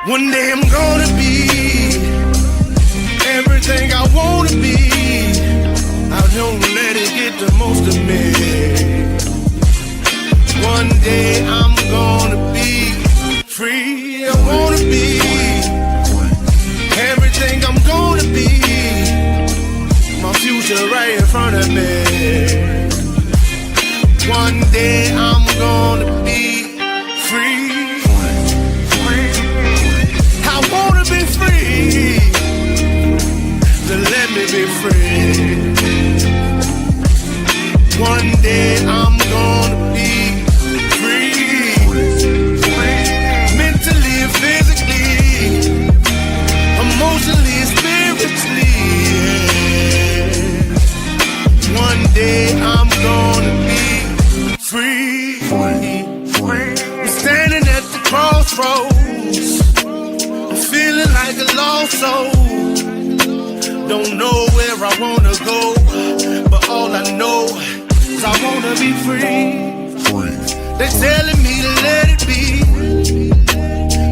One day I'm gonna be everything I wanna be. I don't let it get the most of me. One day I'm gonna be free. I wanna be everything I'm gonna be. My future right in front of me. One day I'm gonna be free. I wanna be free. So let me be free. One day I'm gonna be free. Mentally and physically, emotionally and spiritually. Yeah. One day I'm gonna be free. I'm standing at the crossroads, feeling like a lost soul. Don't know where I wanna go, but all I know is I wanna be free. They're telling me to let it be,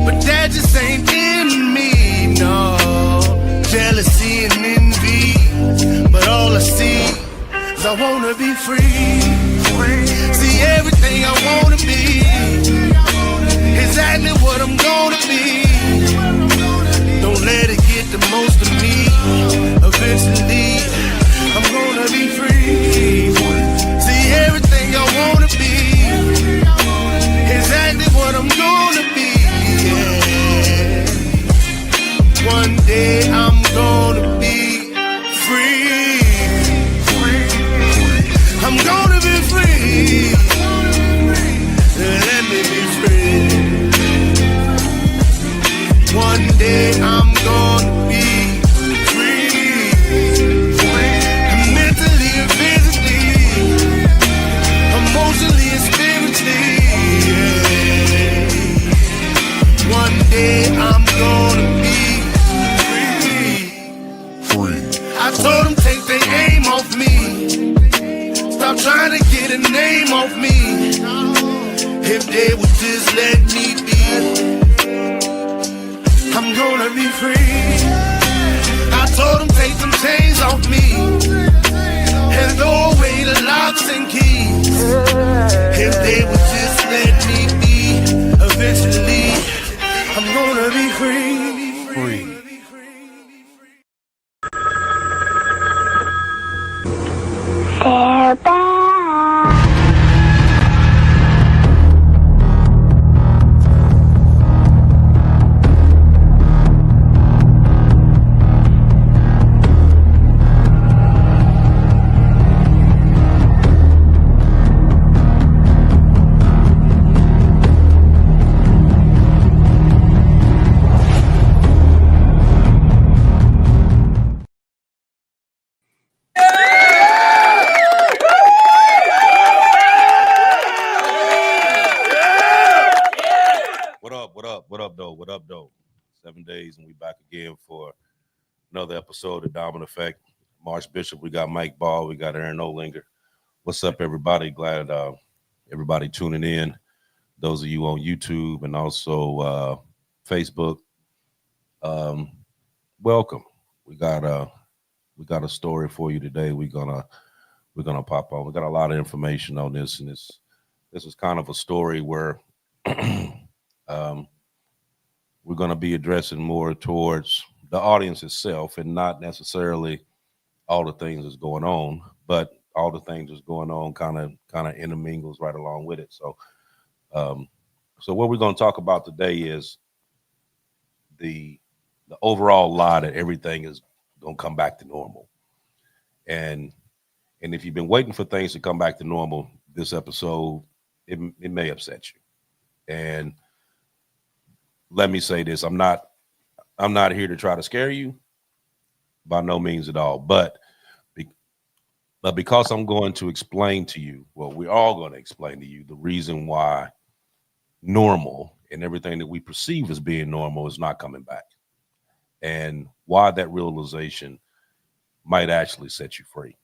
but that just ain't in me, no. Jealousy and envy, but all I see is I wanna be free. See everything I wanna be, exactly what I'm gonna be. Don't let it get the most of me. Eventually, I'm gonna be free. See everything I wanna be, exactly what I'm gonna be. Yeah. One day I'm gonna be free. I'm gonna be free. Let me be free. One day I'm gonna be free. Mentally and physically, emotionally and spiritually. Yeah. One day I'm gonna be free. I told them take their aim off me. Stop trying to get a name off me. If they would just let me be, I'm gonna be free. I told them take some chains off me and throw away the locks and keys. If they would just let me be, eventually I'm gonna be free. Free. They're back. What up, though? 7 days, and we back again for another episode of Diamond Effect. Marsh Bishop, we got Mike Ball, we got Aaron Olinger. What's up, everybody? Glad everybody tuning in. Those of you on YouTube and also Facebook, welcome. We got a story for you today. We're gonna pop on. We got a lot of information on this, and this is kind of a story where we're going to be addressing more towards the audience itself and not necessarily all the things that's going on, but all the things that's going on kind of intermingles right along with it. So what we're going to talk about today is the overall lie that everything is going to come back to normal. And if you've been waiting for things to come back to normal, this episode, it may upset you. And let me say this, I'm not here to try to scare you, by no means at all. But because I'm going to explain to you, well, we're all going to explain to you the reason why normal and everything that we perceive as being normal is not coming back, and why that realization might actually set you free.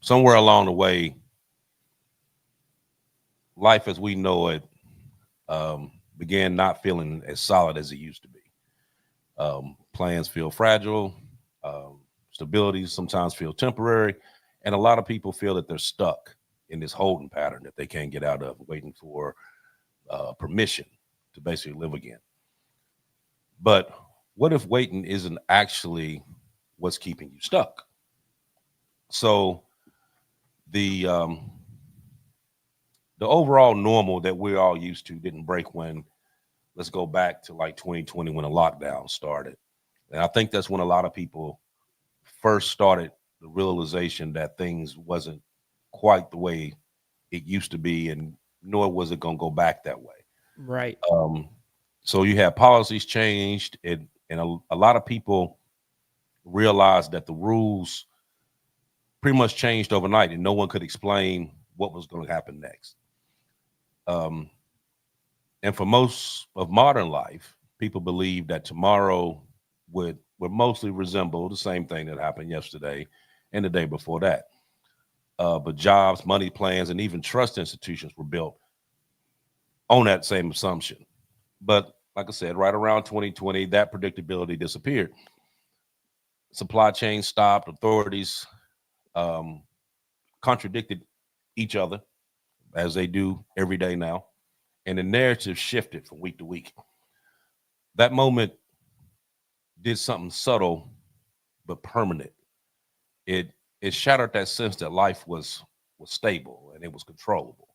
Somewhere along the way, life as we know it began not feeling as solid as it used to be. Plans feel fragile. Stability sometimes feel temporary, and a lot of people feel that they're stuck in this holding pattern that they can't get out of, waiting for permission to basically live again. But what if waiting isn't actually what's keeping you stuck? So the the overall normal that we're all used to didn't break when, let's go back to like 2020 when the lockdown started. And I think that's when a lot of people first started the realization that things wasn't quite the way it used to be, and nor was it going to go back that way. Right. So you had policies changed, and a lot of people realized that the rules pretty much changed overnight, and no one could explain what was going to happen next. Um, and for most of modern life, people believe that tomorrow would mostly resemble the same thing that happened yesterday and the day before that. But jobs, money plans, and even trust institutions were built on that same assumption. But like I said, right around 2020, that predictability disappeared. Supply chain stopped, authorities um, contradicted each other as they do every day now, and the narrative shifted from week to week. That moment did something subtle but permanent. It shattered that sense that life was stable and it was controllable.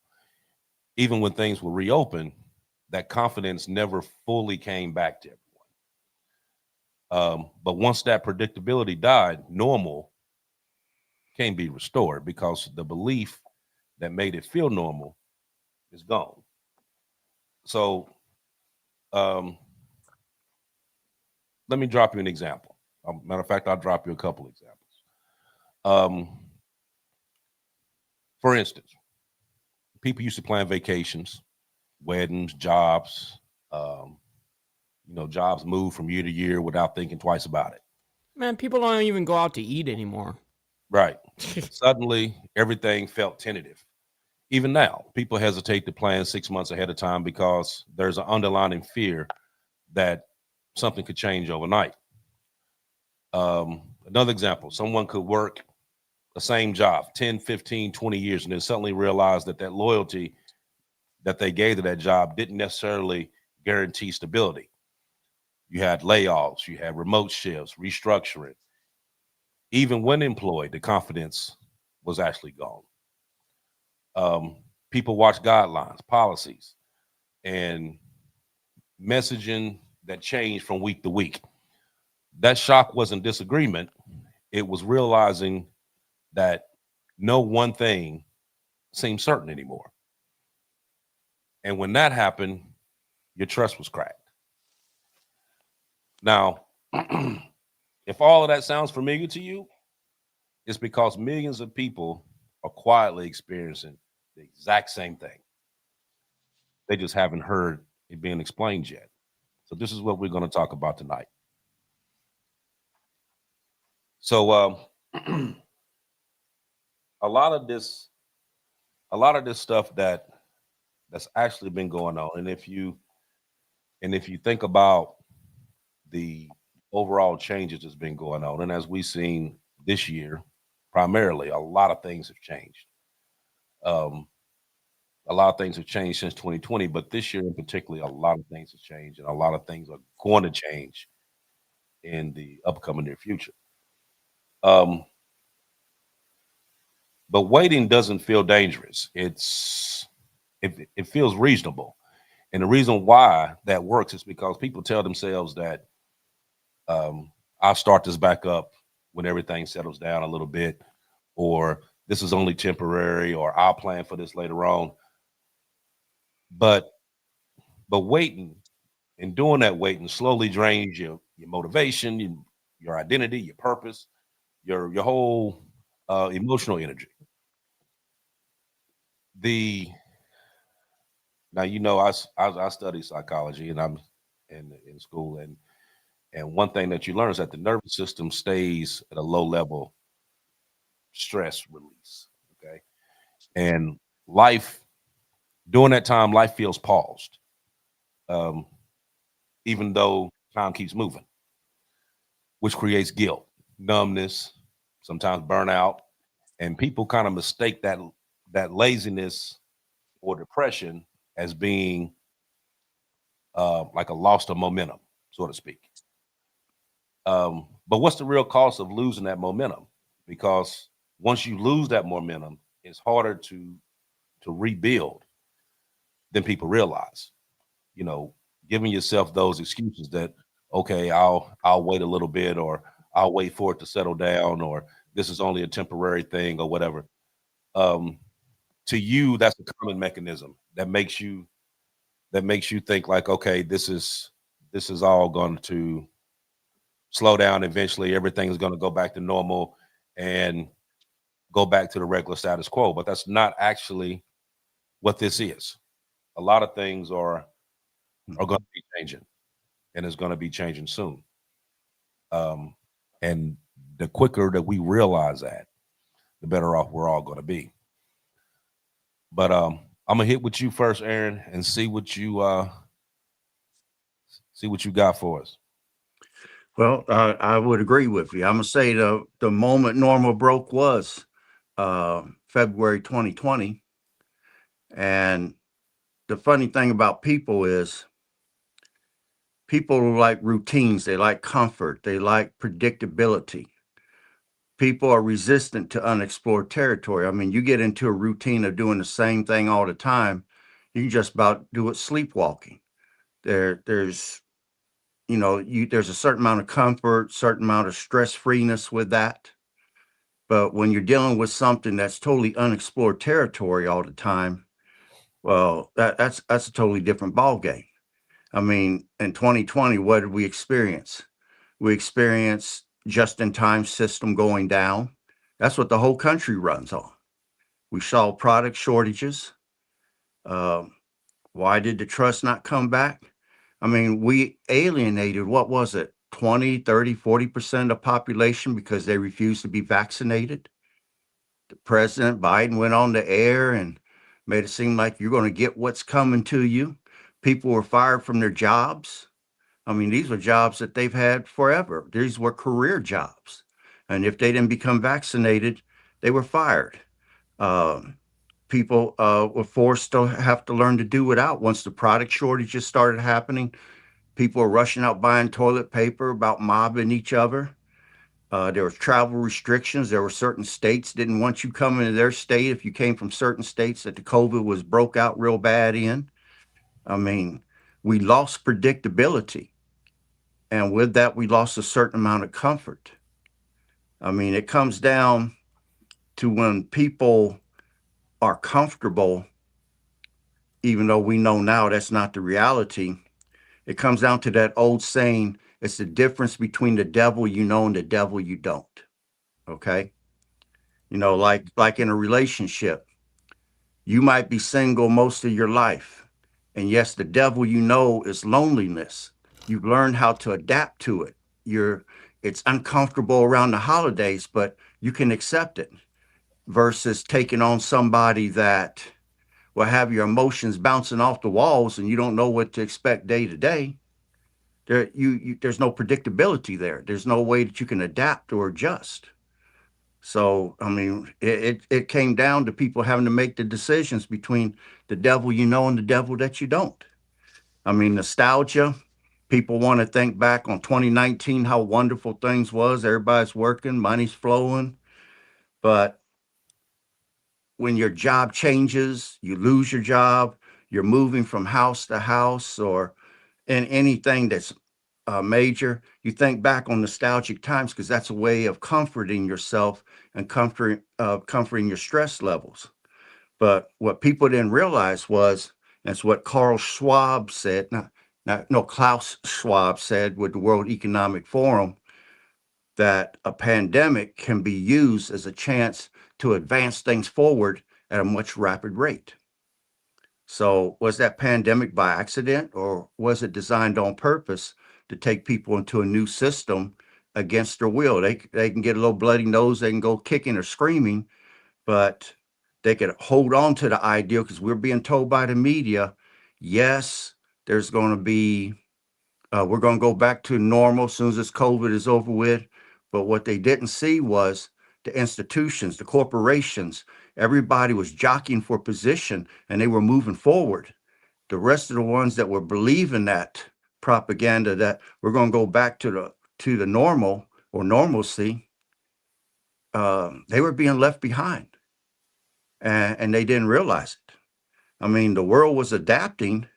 Even when things were reopened, that confidence never fully came back to everyone. But once that predictability died, normal can't be restored because the belief that made it feel normal is gone. So um, let me drop you an example. Matter of fact, I'll drop you a couple examples. Um, for instance, people used to plan vacations, weddings, jobs. Um, jobs move from year to year without thinking twice about it. Man, people don't even go out to eat anymore. Right. Suddenly, everything felt tentative. Even now, people hesitate to plan 6 months ahead of time because there's an underlying fear that something could change overnight. Another example, someone could work the same job 10, 15, 20 years and then suddenly realize that loyalty that they gave to that job didn't necessarily guarantee stability. You had layoffs, you had remote shifts, restructuring. Even when employed, the confidence was actually gone. People watch guidelines, policies, and messaging that changed from week to week. That shock wasn't disagreement, it was realizing that no one thing seemed certain anymore. And when that happened, your trust was cracked. Now, if all of that sounds familiar to you, it's because millions of people are quietly experiencing the exact same thing. They just haven't heard it being explained yet. So this is what we're going to talk about tonight. So a lot of this stuff that's actually been going on, and if you think about the overall changes that's been going on, and as we've seen this year, primarily, a lot of things have changed. Um, a lot of things have changed since 2020, but this year in particular, a lot of things have changed, and a lot of things are going to change in the upcoming near future. Um, but waiting doesn't feel dangerous. It feels reasonable, and the reason why that works is because people tell themselves that I'll start this back up when everything settles down a little bit, or this is only temporary, or I'll plan for this later on. But waiting and doing that waiting slowly drains your motivation, your identity, your purpose, your whole emotional energy. The Now I study psychology, and I'm in school, and one thing that you learn is that the nervous system stays at a low level stress release. Okay, and life during that time, life feels paused. um, even though time keeps moving, which creates guilt, numbness, sometimes burnout, and people kind of mistake that laziness or depression as being like a loss of momentum, so to speak. But what's the real cost of losing that momentum? Because once you lose that momentum, it's harder to rebuild than people realize. You know, giving yourself those excuses that okay, I'll wait a little bit, or I'll wait for it to settle down, or this is only a temporary thing, or whatever. Um, to you, that's a common mechanism that makes you think like, okay, this is all going to slow down eventually. Everything's going to go back to normal and go back to the regular status quo. But that's not actually what this is. A lot of things are going to be changing, and it's going to be changing soon. Um, and the quicker that we realize that, the better off we're all going to be. But I'm gonna hit with you first, Aaron, and see what you got for us. Well, I would agree with you. I'm gonna say the moment normal broke was February 2020, and the funny thing about people is people like routines, they like comfort, they like predictability. People are resistant to unexplored territory. I mean, you get into a routine of doing the same thing all the time, you can just about do it sleepwalking. There's there's a certain amount of comfort, certain amount of stress freeness with that. But when you're dealing with something that's totally unexplored territory all the time, well, that's a totally different ball game. I mean, in 2020, what did we experience? We experienced just-in-time system going down. That's what the whole country runs on. We saw product shortages. Why did the trust not come back? I mean, we alienated, what was it, 20, 30, 40% of the population because they refused to be vaccinated. The President Biden went on the air and made it seem like you're going to get what's coming to you. People were fired from their jobs. I mean, these were jobs that they've had forever. These were career jobs. And if they didn't become vaccinated, they were fired. People were forced to have to learn to do without. Once the product shortages started happening, people were rushing out buying toilet paper, about mobbing each other. There were travel restrictions. There were certain states didn't want you coming to their state if you came from certain states that the COVID was broke out real bad in. I mean, we lost predictability. And with that, we lost a certain amount of comfort. I mean, it comes down to when people are comfortable, even though we know now that's not the reality, it comes down to that old saying, it's the difference between the devil you know and the devil you don't. Okay? You know, like in a relationship, you might be single most of your life. And yes, the devil you know is loneliness. You've learned how to adapt to it. It's uncomfortable around the holidays, but you can accept it versus taking on somebody that will have your emotions bouncing off the walls and you don't know what to expect day to day. There's no predictability there. There's no way that you can adapt or adjust. So, I mean, it came down to people having to make the decisions between the devil you know and the devil that you don't. I mean, nostalgia. People want to think back on 2019, how wonderful things was. Everybody's working, money's flowing. But when your job changes, you lose your job, you're moving from house to house, or in anything that's major, you think back on nostalgic times because that's a way of comforting yourself and comforting your stress levels. But what people didn't realize was, that's what Carl Schwab said, Klaus Schwab said with the World Economic Forum, that a pandemic can be used as a chance to advance things forward at a much rapid rate. So was that pandemic by accident, or was it designed on purpose to take people into a new system against their will? They can get a little bloody nose, they can go kicking or screaming, but they could hold on to the ideal because we're being told by the media, yes, there's going to be, we're going to go back to normal as soon as this COVID is over with. But what they didn't see was the institutions, the corporations, everybody was jockeying for position and they were moving forward. The rest of the ones that were believing that propaganda that we're going to go back to the normal or normalcy, they were being left behind, and they didn't realize it. I mean, the world was adapting,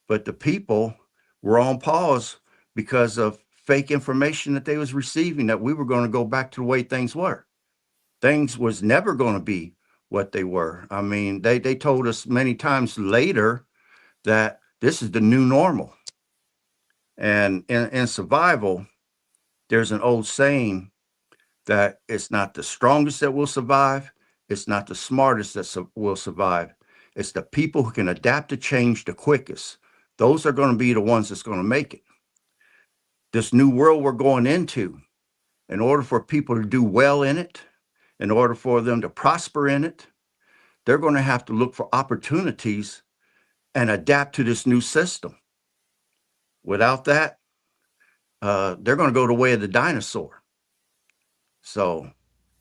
but the people were on pause because of fake information that they was receiving, that we were going to go back to the way things were. Things was never going to be what they were. I mean, they told us many times later that this is the new normal. And in survival, there's an old saying that it's not the strongest that will survive. It's not the smartest that will survive. It's the people who can adapt to change the quickest. Those are going to be the ones that's going to make it. This new world we're going into, in order for people to do well in it, in order for them to prosper in it, they're going to have to look for opportunities and adapt to this new system. Without that, they're going to go the way of the dinosaur. So,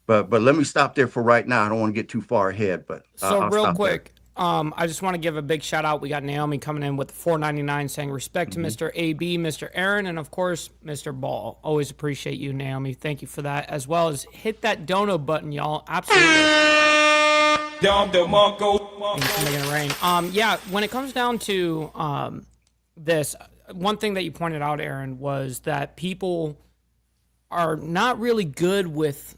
but let me stop there for right now. I don't want to get too far ahead, but So I'll real stop quick, I just want to give a big shout out. We got Naomi coming in with $4.99 saying respect to Mr. AB, Mr. Aaron, and of course, Mr. Ball. Always appreciate you, Naomi. Thank you for that. As well as hit that dono button, y'all. Absolutely. Thanks for making it rain. Yeah, when it comes down to this, one thing that you pointed out, Aaron, was that people are not really good with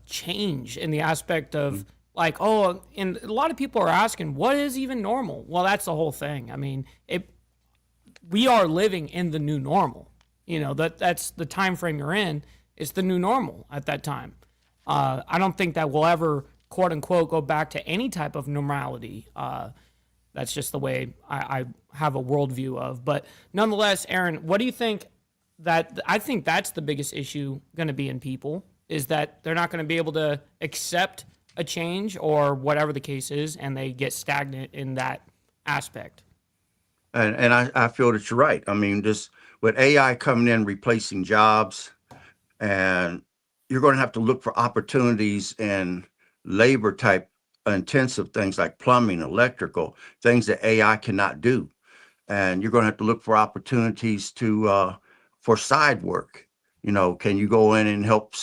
change in the aspect of like, oh, and a lot of people are asking, what is even normal? Well, that's the whole thing. I mean, we are living in the new normal. You know, that's the time frame you're in. It's the new normal at that time. I don't think that we'll ever, quote unquote, go back to any type of normality. That's just the way I have a worldview of. But nonetheless, Aaron, what do you think? I think that's the biggest issue going to be in people, is that they're not going to be able to accept a change or whatever the case is, and they get stagnant in that aspect. And I feel that you're right. I mean, just with AI coming in, replacing jobs, and you're going to have to look for opportunities in labor type intensive things like plumbing, electrical, things that AI cannot do. And you're going to have to look for opportunities for side work. You know, can you go in and help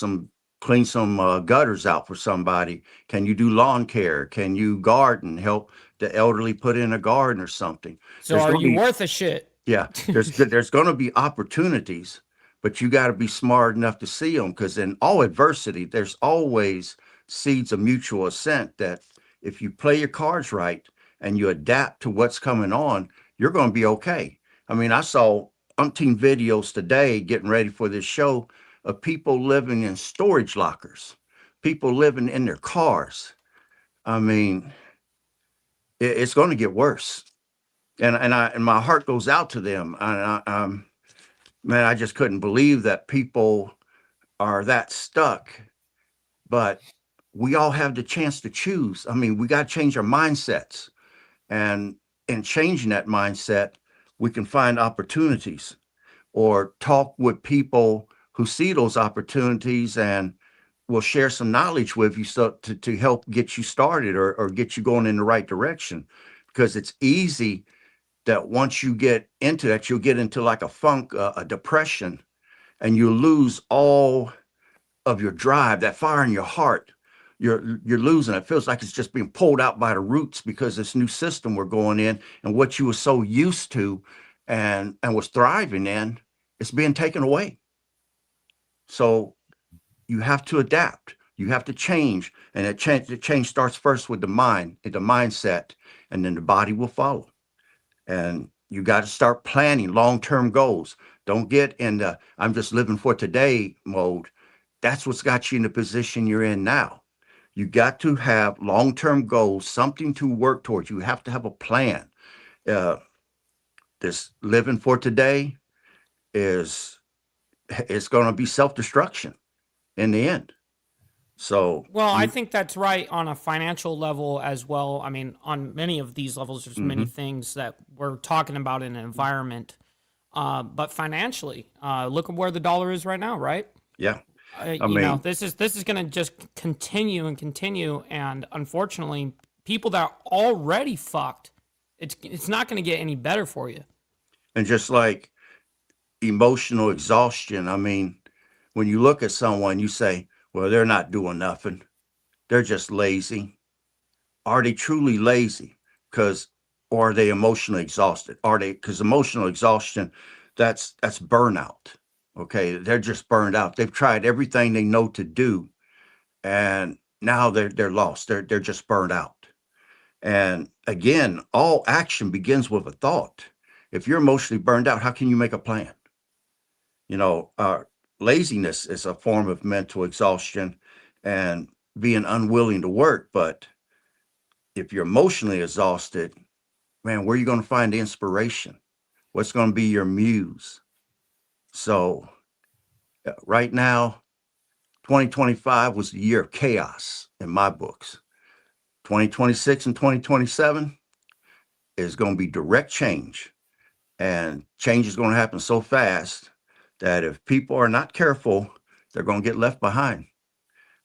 clean some gutters out for somebody? Can you do lawn care? Can you garden, help the elderly put in a garden or something? So are you worth a shit? Yeah, there's going to be opportunities, but you got to be smart enough to see them, because in all adversity, there's always seeds of mutual assent that if you play your cards right and you adapt to what's coming on, you're going to be okay. I mean, I saw umpteen videos today getting ready for this show of people living in storage lockers, people living in their cars. I mean, it's going to get worse. And my heart goes out to them. Man, I just couldn't believe that people are that stuck. But we all have the chance to choose. I mean, we got to change our mindsets. And in changing that mindset, we can find opportunities or talk with people who see those opportunities and will share some knowledge with you to help get you started or get you going in the right direction. Because it's easy that once you get into that, you'll get into like a funk, a depression, and you lose all of your drive, that fire in your heart. You're losing it. It feels like it's just being pulled out by the roots because this new system we're going in, and what you were so used to and was thriving in, it's being taken away. So you have to adapt. You have to change, and the change starts first with the mind, the mindset, and then the body will follow. And you got to start planning long-term goals. Don't get in the I'm just living for today mode. That's what's got you in the position you're in now. You got to have long-term goals, something to work towards. You have to have a plan. This living for today it's going to be self-destruction in the end. So Well, I think that's right on a financial level as well. I mean, on many of these levels, there's many things that we're talking about in an environment. But financially, look at where the dollar is right now, right? yeah, I You know, mean, this is going to just continue and continue, and unfortunately, people that are already fucked, it's not going to get any better for you. and just like emotional exhaustion, I mean, when you look at someone, you say, well, they're not doing nothing. They're just lazy. Are they truly lazy? Because, or are they emotionally exhausted? Are they, because emotional exhaustion, that's burnout. Okay. They're just burned out. They've tried everything they know to do, and now they're lost. They're just burned out. And again, all action begins with a thought. If you're emotionally burned out, how can you make a plan? You know, laziness is a form of mental exhaustion and being unwilling to work. But if you're emotionally exhausted, man, where are you going to find the inspiration? What's going to be your muse? So, right now, 2025 was the year of chaos in my books. 2026 and 2027 is going to be direct change. And change is going to happen so fast that if people are not careful, they're going to get left behind.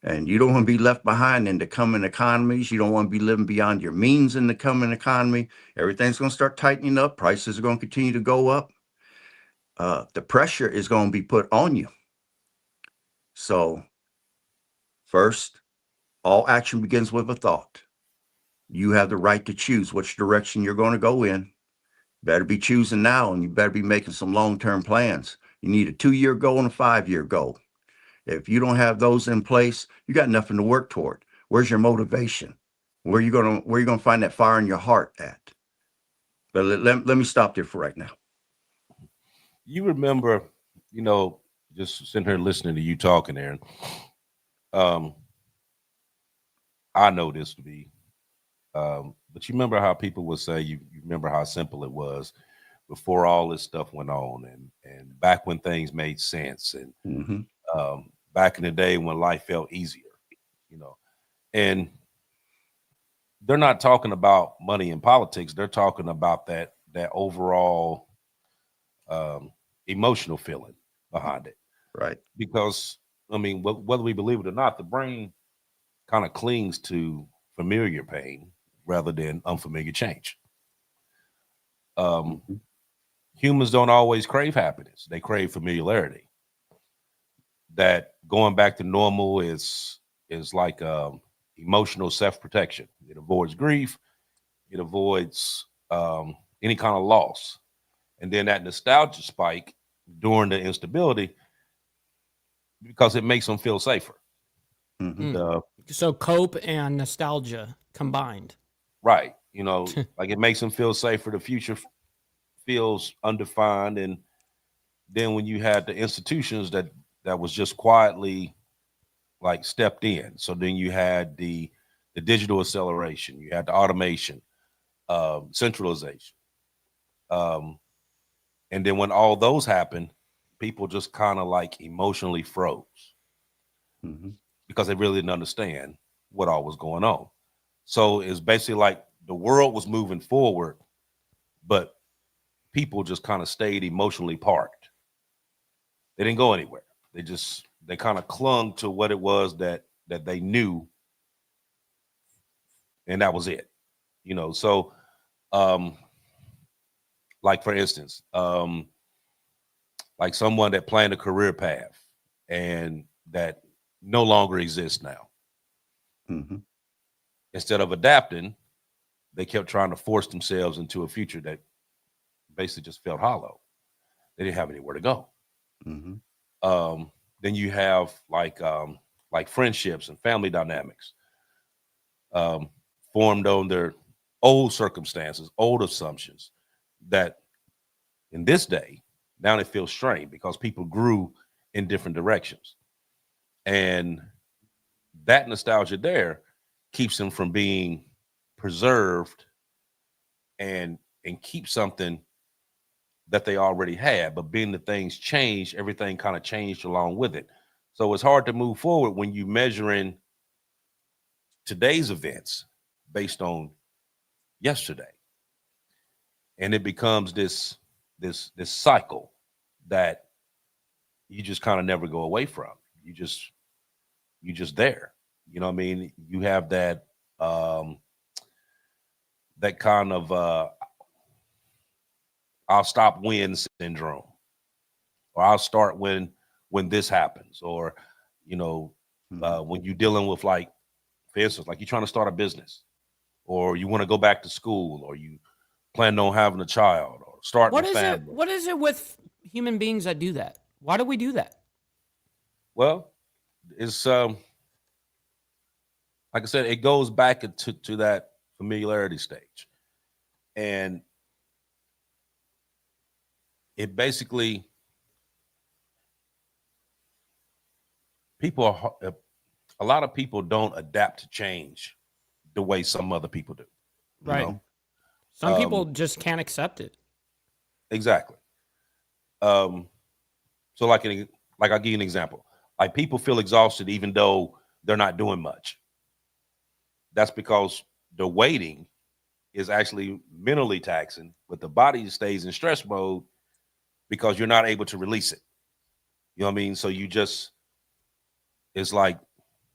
And you don't want to be left behind in the coming economies. You don't want to be living beyond your means in the coming economy. Everything's going to start tightening up. Prices are going to continue to go up. The pressure is going to be put on you. So, first, all action begins with a thought. You have the right to choose which direction you're going to go in. Better be choosing now, and you better be making some long-term plans. You need a 2-year goal and a 5-year goal. If you don't have those in place, you got nothing to work toward. Where's your motivation? Where you gonna find that fire in your heart at? But let me stop there for right now. You remember, you know, just sitting here listening to you talking, Aaron. I know this to be, but you remember how people would say, you remember how simple it was before all this stuff went on, and back when things made sense, and back in the day when life felt easier, you know. And they're not talking about money in politics. They're talking about that overall emotional feeling behind it. Right. Because, I mean, whether we believe it or not, the brain kind of clings to familiar pain rather than unfamiliar change. Humans don't always crave happiness. They crave familiarity. That going back to normal is like emotional self-protection. It avoids grief. It avoids any kind of loss. And then that nostalgia spike during the instability, because it makes them feel safer. So cope and nostalgia combined. Right. You know, like it makes them feel safer. The future feels undefined. And then when you had the institutions that was just quietly like stepped in. So then you had the digital acceleration, you had the automation, centralization. And then when all those happened, people just kind of like emotionally froze because they really didn't understand what all was going on. So it's basically like the world was moving forward, but people just kind of stayed emotionally parked. They didn't go anywhere. They kind of clung to what it was that they knew, and that was it. You know, so like for instance, like someone that planned a career path and that no longer exists now. Instead of adapting, they kept trying to force themselves into a future that basically just felt hollow. They didn't have anywhere to go. Then you have like friendships and family dynamics formed on their old circumstances, old assumptions that in this day, now they feel strained because people grew in different directions. And that nostalgia there keeps them from being preserved and keep something that they already had. But being that things changed, everything kind of changed along with it. So it's hard to move forward when you're measuring today's events based on yesterday. And it becomes this cycle that you just kind of never go away from. You just there. You know what I mean? You have that that kind of I'll stop when syndrome, or I'll start when this happens, or when you're dealing with, like, for instance, like you're trying to start a business, or you want to go back to school, or you plan on having a child, or starting a family. What is it with human beings that do that? Why do we do that? Well, it's like I said, it goes back to that familiarity stage, and it basically, a lot of people don't adapt to change the way some other people do. Right. Some people just can't accept it. Exactly. So like I'll give you an example. Like, people feel exhausted even though they're not doing much. That's because the waiting is actually mentally taxing, but the body stays in stress mode because you're not able to release it. You know what I mean? So it's like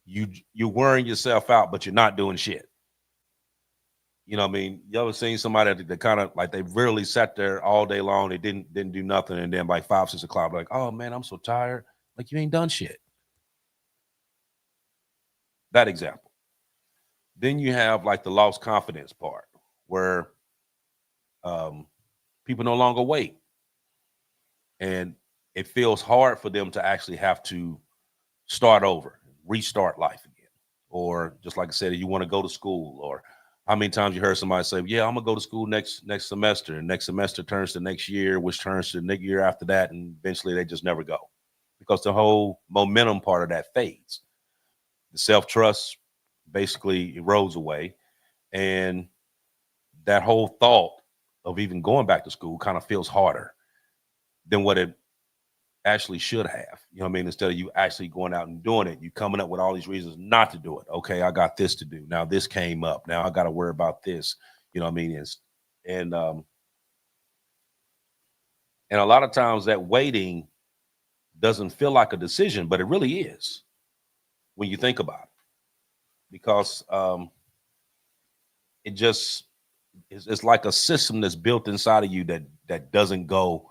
you're wearing yourself out, but you're not doing shit. You know what I mean? You ever seen somebody that kind of, like, they really sat there all day long, they didn't do nothing, and then by 5, 6 o'clock, like, oh man, I'm so tired. Like, you ain't done shit. That example. Then you have, like, the lost confidence part, where people no longer wait, and it feels hard for them to actually have to start over, restart life again. Or just like I said, you want to go to school, or how many times you heard somebody say, yeah, I'm gonna go to school next semester, and next semester turns to next year, which turns to the next year after that, and eventually they just never go, because the whole momentum part of that fades. The self-trust basically erodes away, and that whole thought of even going back to school kind of feels harder than what it actually should have. You know what I mean? Instead of you actually going out and doing it, you coming up with all these reasons not to do it. Okay, I got this to do. Now this came up. Now I got to worry about this. You know what I mean? And a lot of times that waiting doesn't feel like a decision, but it really is when you think about it, because it's like a system that's built inside of you that doesn't go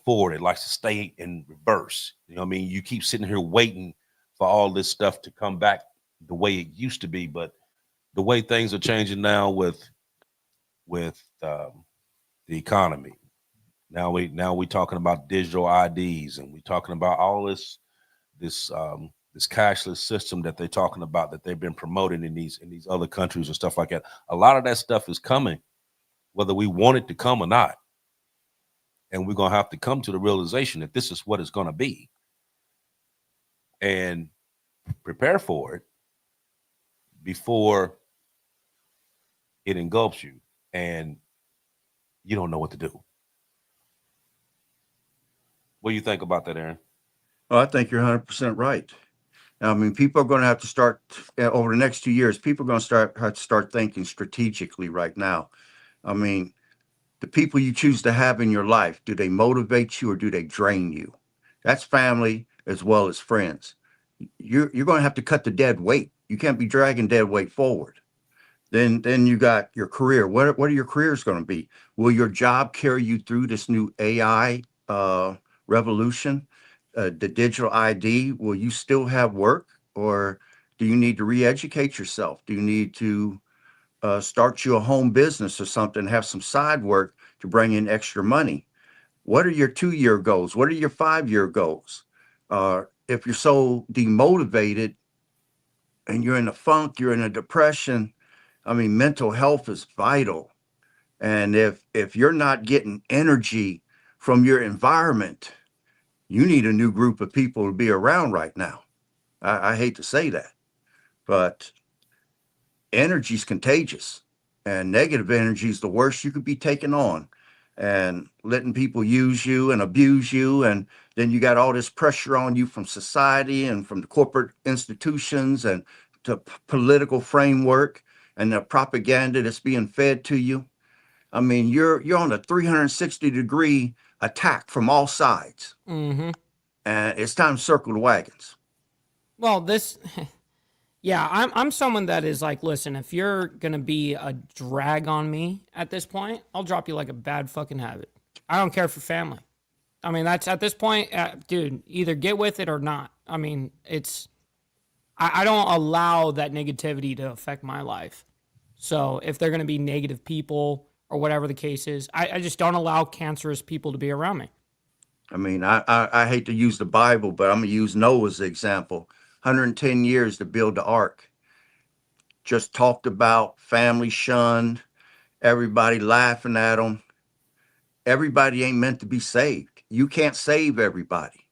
forward. It likes to stay in reverse. You know what I mean? You keep sitting here waiting for all this stuff to come back the way it used to be, but the way things are changing now with the economy. Now we talking about digital IDs, and we talking about all this cashless system that they're talking about, that they've been promoting in these other countries and stuff like that. A lot of that stuff is coming, whether we want it to come or not. And we're going to have to come to the realization that this is what it's going to be, and prepare for it before it engulfs you and you don't know what to do. What do you think about that, Aaron? Well, I think you're 100% right. I mean, people are going to have to start over the next 2 years. People are going to have to start thinking strategically right now. I mean, the people you choose to have in your life, do they motivate you or do they drain you? That's family as well as friends. You're going to have to cut the dead weight. You can't be dragging dead weight forward. Then you got your career. What are your careers going to be? Will your job carry you through this new AI revolution? The digital ID, will you still have work, or do you need to re-educate yourself? Do you need to start you a home business or something, have some side work to bring in extra money? What are your 2-year goals? What are your 5-year goals? If you're so demotivated and you're in a funk, you're in a depression, I mean, mental health is vital. And if you're not getting energy from your environment, you need a new group of people to be around right now. I hate to say that, but energy is contagious, and negative energy is the worst you could be taking on, and letting people use you and abuse you. And then you got all this pressure on you from society and from the corporate institutions, and political framework and the propaganda that's being fed to you. I mean, you're on a 360-degree attack from all sides, Mm-hmm. and it's time to circle the wagons. Well, this, yeah, I'm someone that is like, listen, if you're gonna be a drag on me at this point, I'll drop you like a bad fucking habit. I don't care for family. I mean, that's at this point, dude, either get with it or not. I mean, I don't allow that negativity to affect my life. So if they're gonna be negative people or whatever the case is, I just don't allow cancerous people to be around me. I mean, I hate to use the Bible, but I'm gonna use Noah's example. 110 years to build the ark. Just talked about, family shunned, everybody laughing at them. Everybody ain't meant to be saved. You can't save everybody.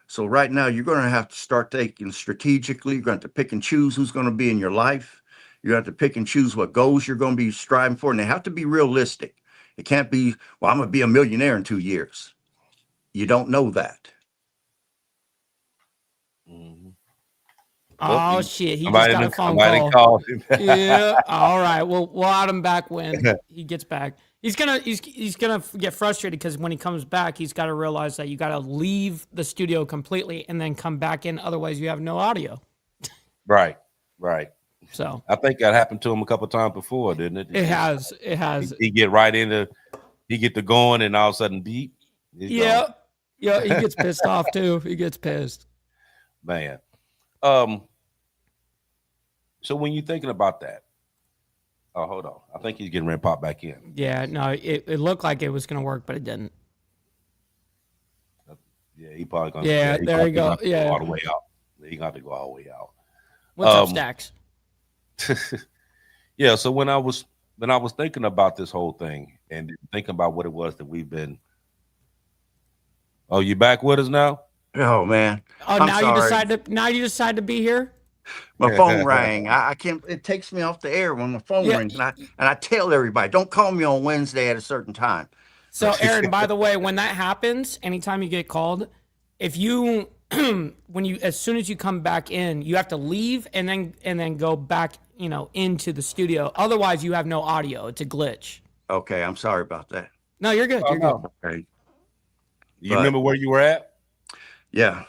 So right now, you're going to have to start thinking strategically. You're going to have to pick and choose who's going to be in your life. You have to pick and choose what goals you're going to be striving for, and they have to be realistic. It can't be, well, I'm going to be a millionaire in 2 years. You don't know that. Oh shit! He just got a phone call. Called him. Yeah. All right. We'll add him back when he gets back. He's gonna get frustrated because when he comes back, he's got to realize that you got to leave the studio completely and then come back in. Otherwise, you have no audio. Right. So I think that happened to him a couple of times before, didn't it? it has. He get right into, he get to going, and all of a sudden, beep. Yeah. Yeah. He gets pissed off too. He gets pissed. Man. So when you're thinking about that, oh, hold on. I think he's getting ready to pop back in. Yeah. No. It looked like it was gonna work, but it didn't. Yeah, he probably gonna. Yeah. There you go. Go Yeah. all the way out. He got to go all the way out. What's up, Stacks? Yeah. So when I was thinking about this whole thing and thinking about what it was that we've been. Oh, you back with us now? Oh man. Oh, I'm now sorry. you decide to be here. My phone rang. I can't. It takes me off the air when my phone rings, and I tell everybody, don't call me on Wednesday at a certain time. So, Aaron, by the way, when that happens, anytime you get called, if you as soon as you come back in, you have to leave and then go back, into the studio. Otherwise, you have no audio. It's a glitch. Okay, I'm sorry about that. No, you're good. You're good. Okay. You remember where you were at? Yeah.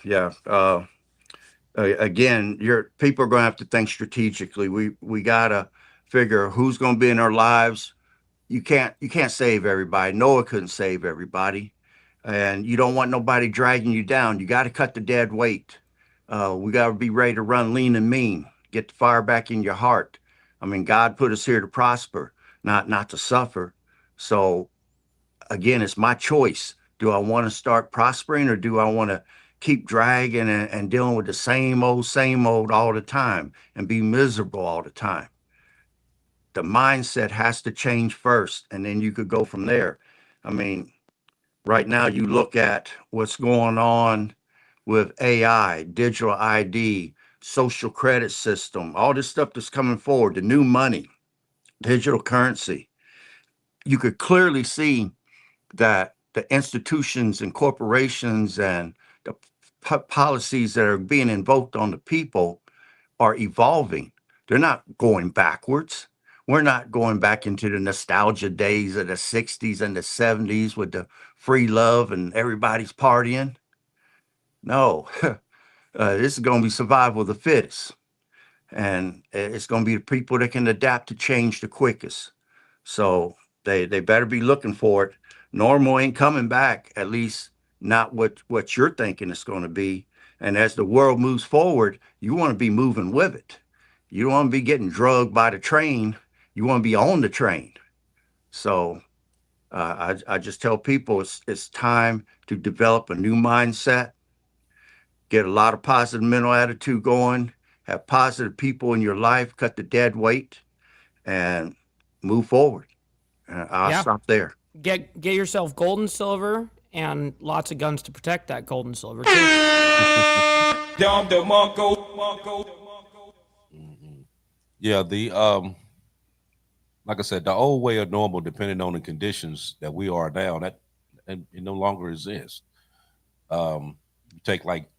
Again, people are going to have to think strategically. We gotta figure who's going to be in our lives. You can't save everybody. Noah couldn't save everybody, and you don't want nobody dragging you down. You got to cut the dead weight. We got to be ready to run lean and mean. Get the fire back in your heart. I mean, God put us here to prosper, not to suffer. So, again, it's my choice. Do I want to start prospering, or do I want to keep dragging and dealing with the same old all the time and be miserable all the time? The mindset has to change first, and then you could go from there. I mean, right now you look at what's going on with AI, digital ID, social credit system, all this stuff that's coming forward, the new money, digital currency. You could clearly see that the institutions and corporations and the policies that are being invoked on the people are evolving. They're not going backwards. We're not going back into the nostalgia days of the 60s and the 70s with the free love and everybody's partying. No, this is going to be survival of the fittest. And it's going to be the people that can adapt to change the quickest. So they better be looking for it. Normal ain't coming back, at least not what you're thinking it's going to be. And as the world moves forward, you want to be moving with it. You don't want to be getting drugged by the train. You want to be on the train. So I just tell people it's time to develop a new mindset, get a lot of positive mental attitude going, have positive people in your life, cut the dead weight, and move forward. I'll stop there. Get yourself gold and silver and lots of guns to protect that gold and silver too. Yeah, like I said, the old way of normal, depending on the conditions that we are now, that it no longer exists. You take like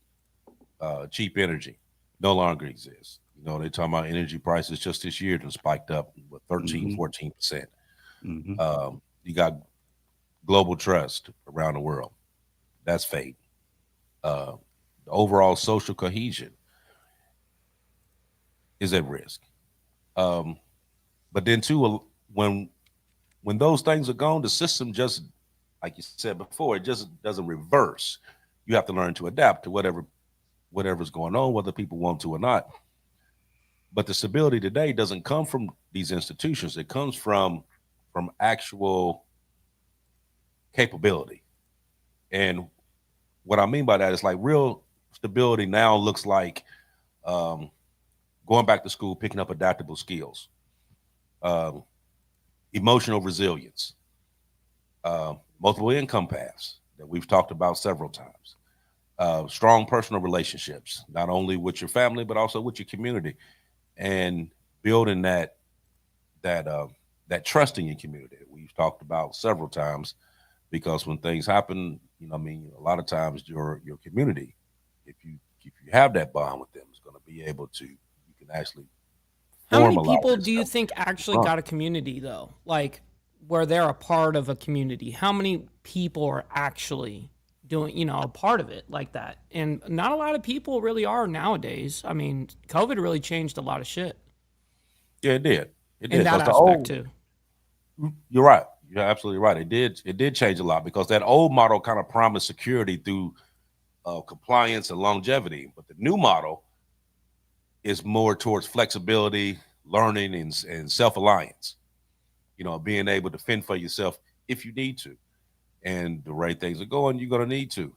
cheap energy. no longer exists. You know, they talking about energy prices just this year and spiked up with 13, 14%. You got global trust around the world. That's fake. The overall social cohesion is at risk. But then too, when those things are gone, the system just, like you said before, it just doesn't reverse. You have to learn to adapt to whatever's going on, whether people want to or not. But the stability today doesn't come from these institutions. It comes from actual capability. And what I mean by that is like real stability now looks like going back to school, picking up adaptable skills, emotional resilience, multiple income paths that we've talked about several times, strong personal relationships, not only with your family, but also with your community, and building that trust in your community. We've talked about several times, because when things happen, you know, I mean, a lot of times your community, if you have that bond with them, is going to be able to, you can actually. How many people do you think actually got a community though? Like where they're a part of a community? How many people are actually doing, you know, a part of it like that? And not a lot of people really are nowadays. I mean, COVID really changed a lot of shit. Yeah, it did. It did. In that aspect too. You're right. You're absolutely right. It did change a lot, because that old model kind of promised security through compliance and longevity, but the new model is more towards flexibility, learning, and self-reliance. You know, being able to fend for yourself if you need to. And the way things are going, you're going to need to,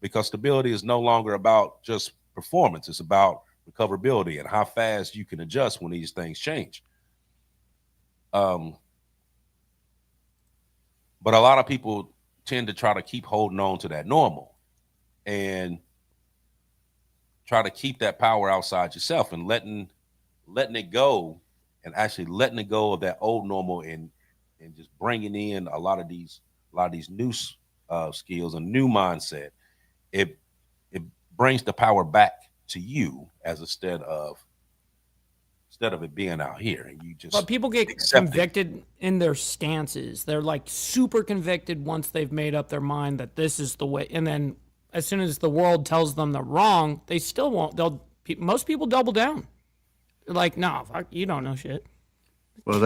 because stability is no longer about just performance. It's about recoverability and how fast you can adjust when these things change. But a lot of people tend to try to keep holding on to that normal and try to keep that power outside yourself, and letting it go, and actually letting it go of that old normal, and just bringing in a lot of these new skills and new mindset. It brings the power back to you, as instead of it being out here, and you just. But people get convicted in their stances. They're like super convicted once they've made up their mind that this is the way, and then as soon as the world tells them they're wrong, they still won't. Most people double down. They're like, no, fuck, you don't know shit. Well,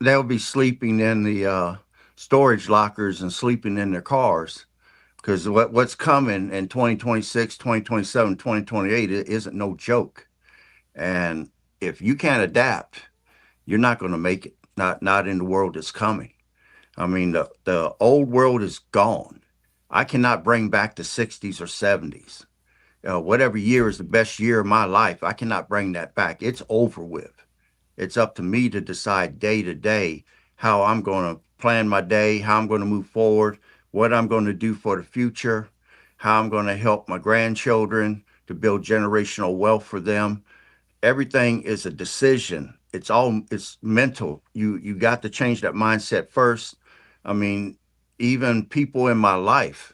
they'll be sleeping in the storage lockers and sleeping in their cars, because what's coming in 2026, 2027, 2028 isn't no joke. And if you can't adapt, you're not going to make it. Not in the world that's coming. I mean, the old world is gone. I cannot bring back the 60s or 70s. Whatever year is the best year of my life, I cannot bring that back. It's over with. It's up to me to decide day to day how I'm going to plan my day, how I'm going to move forward, what I'm going to do for the future, how I'm going to help my grandchildren to build generational wealth for them. Everything is a decision. It's mental. You got to change that mindset first. I mean, even people in my life,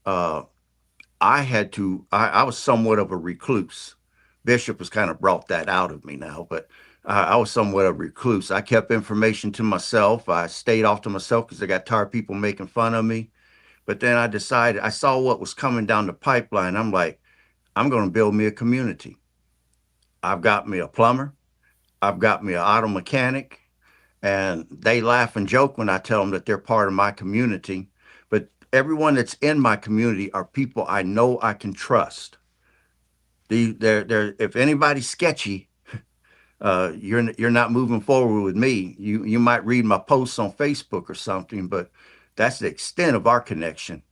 I was somewhat of a recluse. Bishop has kind of brought that out of me now, but I was somewhat of a recluse. I kept information to myself. I stayed off to myself because I got tired of people making fun of me. But then I decided, I saw what was coming down the pipeline. I'm like, I'm going to build me a community. I've got me a plumber. I've got me an auto mechanic. And they laugh and joke when I tell them that they're part of my community. But everyone that's in my community are people I know I can trust. If anybody's sketchy, you're not moving forward with me. You might read my posts on Facebook or something, but that's the extent of our connection.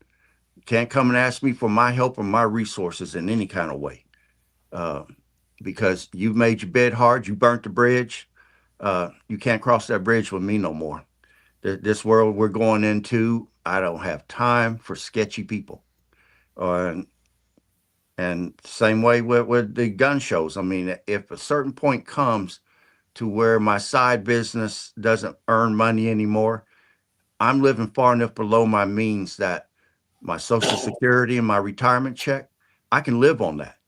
You can't come and ask me for my help or my resources in any kind of way, because you've made your bed hard. You burnt the bridge. You can't cross that bridge with me no more. This world we're going into, I don't have time for sketchy people. And same way with the gun shows. I mean, if a certain point comes to where my side business doesn't earn money anymore, I'm living far enough below my means that my Social Security and my retirement check, I can live on that.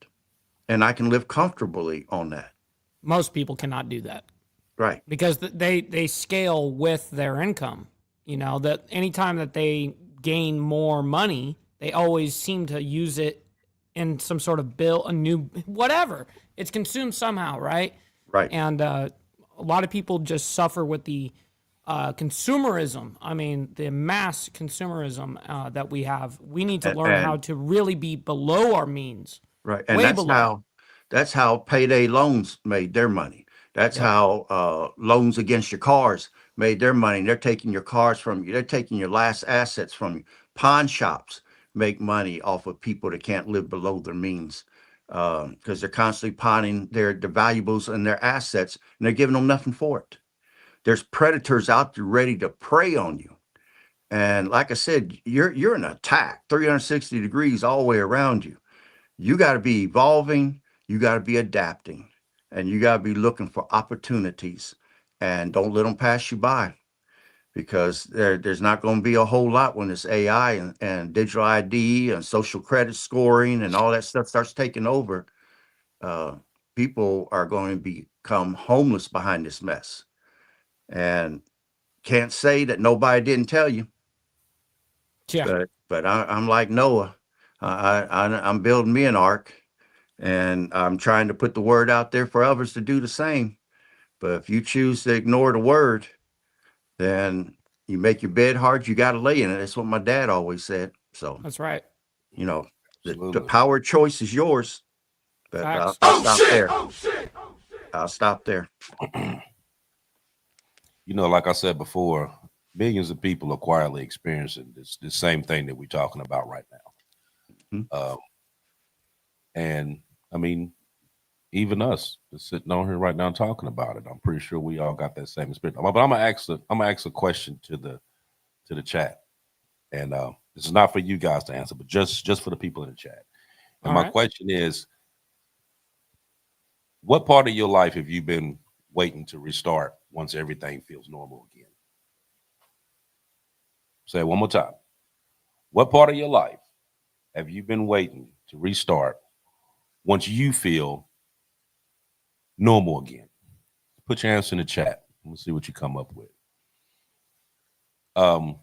and I can live comfortably on that. Most people cannot do that Right. because they scale with their income. You know, that anytime that they gain more money, they always seem to use it in some sort of bill, a new whatever. It's consumed somehow, right? Right. And a lot of people just suffer with the consumerism. I mean, the mass consumerism that we have. We need to learn how And to really be below our means, right. And way below. that's how payday loans made their money. That's Yep. how loans against your cars made their money. They're taking your cars from you. They're taking your last assets from you. Pawn shops make money off of people that can't live below their means because they're constantly pawning their valuables and their assets, and they're giving them nothing for it. There's predators out there ready to prey on you. And like I said, you're in attack 360 degrees all the way around you. You got to be evolving, you got to be adapting, and you got to be looking for opportunities, and don't let them pass you by, because there's not going to be a whole lot when this AI and digital ID and social credit scoring and all that stuff starts taking over. People are going to become homeless behind this mess, and can't say that nobody didn't tell you. Yeah. But I'm like Noah. I'm building me an ark, and I'm trying to put the word out there for others to do the same. But if you choose to ignore the word, then you make your bed hard, you got to lay in it. That's what my dad always said. So, That's right. you know, the Absolutely. power of choice is yours. But Facts. I'll stop there. I'll stop there. You know, like I said before, millions of people are quietly experiencing this same thing that we're talking about right now. Mhm. And I mean, even us just sitting on here right now talking about it, I'm pretty sure we all got that same experience. But I'm gonna ask a question to the chat, and this is not for you guys to answer, but just for the people in the chat. And All my right. question is, what part of your life have you been waiting to restart once everything feels normal again? Say it one more time. What part of your life have you been waiting to restart once you feel normal again? Put your answer in the chat. We'll see what you come up with. But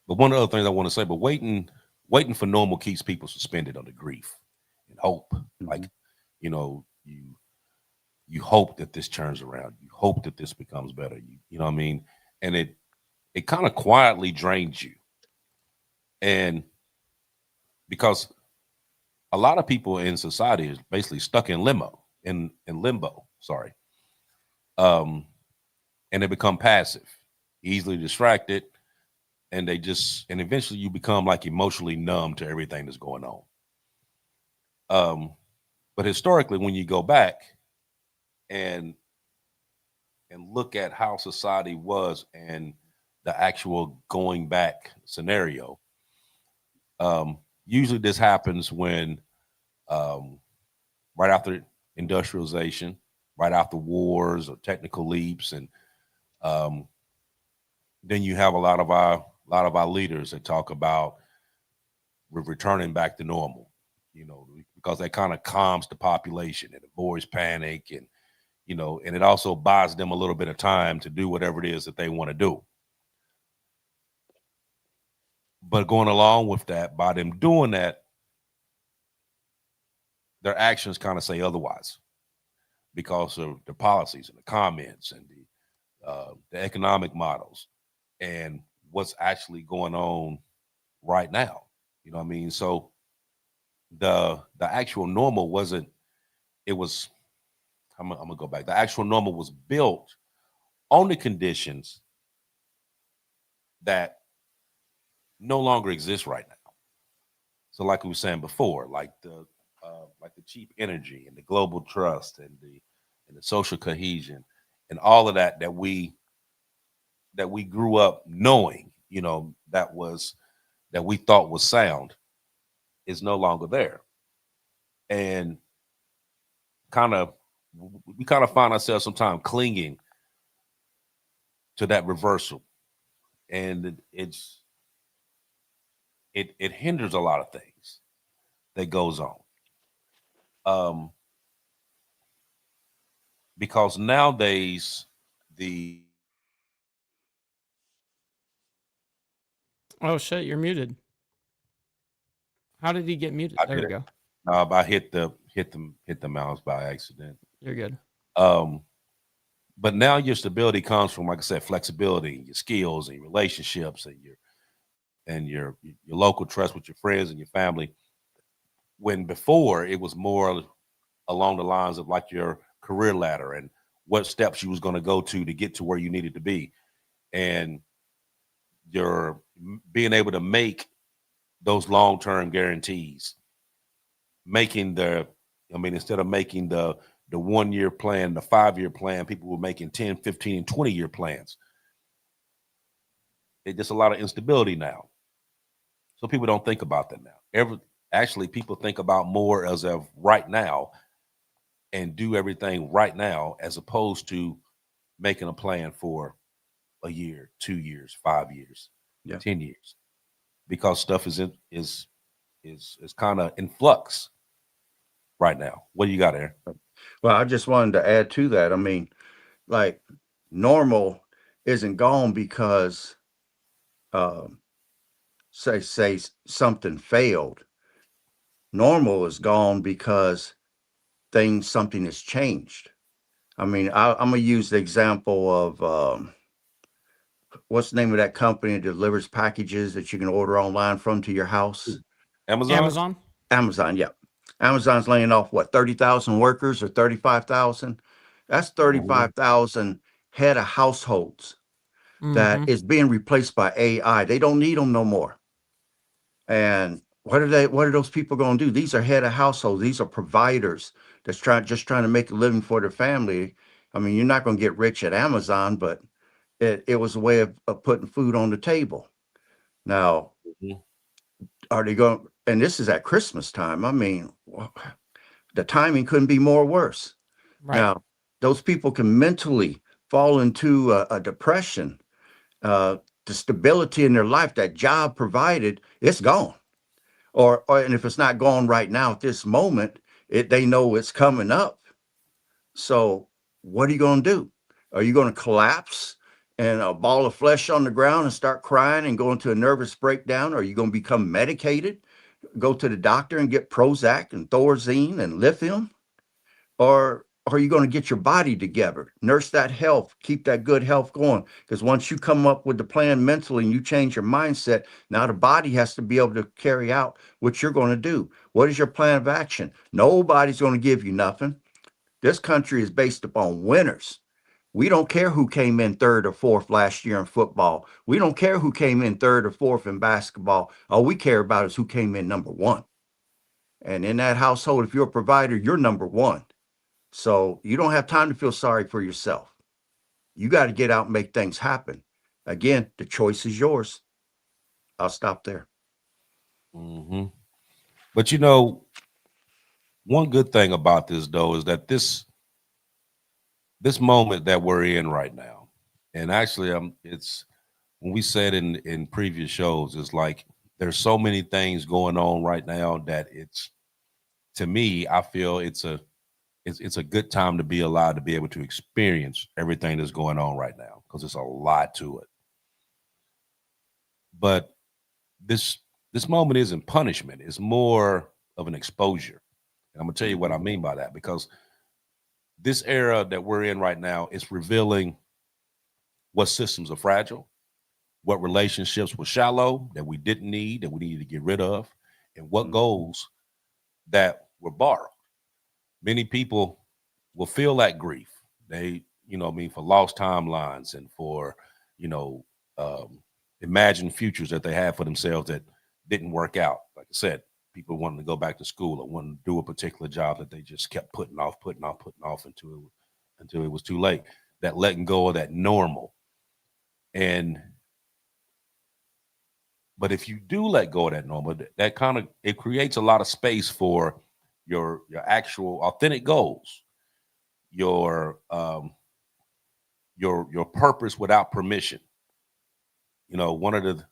one of the other things I want to say, but waiting for normal keeps people suspended under grief and hope. Like, you know, you hope that this turns around. You hope that this becomes better. You know what I mean? And it kind of quietly drains you. And because a lot of people in society is basically stuck in limbo, sorry. And they become passive, easily distracted, and eventually you become like emotionally numb to everything that's going on. But historically, when you go back and look at how society was and the actual going back scenario, usually this happens when right after industrialization, right after wars or technical leaps, and then you have a lot of our leaders that talk about returning back to normal, you know, because that kind of calms the population and avoids panic, and you know, and it also buys them a little bit of time to do whatever it is that they want to do. But going along with that, by them doing that, their actions kind of say otherwise because of the policies and the comments and the economic models and what's actually going on right now. You know what I mean? So the actual normal wasn't, it was, I'm gonna go back. The actual normal was built on the conditions that no longer exist right now. So like we were saying before, like the cheap energy and the global trust and the social cohesion and all of that we grew up knowing, you know, that we thought was sound is no longer there. And we kind of find ourselves sometimes clinging to that reversal. And it hinders a lot of things that goes on. Because nowadays the Oh shit, you're muted. How did he get muted? I There did we it. go. I hit the mouse by accident. You're good. But now your stability comes from, like I said, flexibility, your skills, and your relationships, and your local trust with your friends and your family. When before it was more along the lines of like your career ladder and what steps you was going to go to get to where you needed to be, and you're being able to make those long-term guarantees, instead of making the 1 year plan, the 5 year plan, people were making 10, 15, 20-year plans. It's just a lot of instability now. So people don't think about that now. Actually, people think about more as of right now and do everything right now, as opposed to making a plan for a year, 2 years, 5 years, 10 years, because stuff is kind of in flux right now. What do you got, Aaron? Well, I just wanted to add to that. I mean, like, normal isn't gone because say something failed. Normal is gone because something has changed. I mean, I'm gonna use the example of what's the name of that company that delivers packages that you can order online from to your house? Amazon. Amazon, yeah. Amazon's laying off what, 30,000 workers or 35,000? That's 35,000 head of households that is being replaced by AI. They don't need them no more. And what are those people going to do? These are head of households. These are providers that's just trying to make a living for their family. I mean, you're not going to get rich at Amazon, but it was a way of putting food on the table. Now, are they going, and this is at Christmas time. I mean, the timing couldn't be more worse. Right. Now, those people can mentally fall into a depression. The stability in their life, that job provided, it's gone. And if it's not gone right now at this moment, they know it's coming up. So what are you going to do? Are you going to collapse and a ball of flesh on the ground and start crying and go into a nervous breakdown? Are you going to become medicated, go to the doctor and get Prozac and Thorazine and lithium? Or are you going to get your body together, nurse that health, keep that good health going? Because once you come up with the plan mentally and you change your mindset, now the body has to be able to carry out what you're going to do. What is your plan of action? Nobody's going to give you nothing. This country is based upon winners. We don't care who came in third or fourth last year in football. We don't care who came in third or fourth in basketball. All we care about is who came in number one. And in that household, if you're a provider, you're number one. So you don't have time to feel sorry for yourself. You got to get out and make things happen. Again, the choice is yours. I'll stop there. But you know, one good thing about this, though, is that this moment that we're in right now, and actually, it's when we said in previous shows, it's like there's so many things going on right now that to me, I feel it's a good time to be allowed to be able to experience everything that's going on right now, because there's a lot to it. But this moment isn't punishment. It's more of an exposure. And I'm going to tell you what I mean by that, because this era that we're in right now is revealing what systems are fragile, what relationships were shallow that we didn't need, that we needed to get rid of, and what goals that were borrowed. Many people will feel that grief. They, for lost timelines and for, imagined futures that they have for themselves that didn't work out. Like I said, people wanting to go back to school or wanting to do a particular job that they just kept putting off until it was too late. That letting go of that normal. But if you do let go of that normal, that it creates a lot of space for your actual authentic goals, your purpose without permission. One of the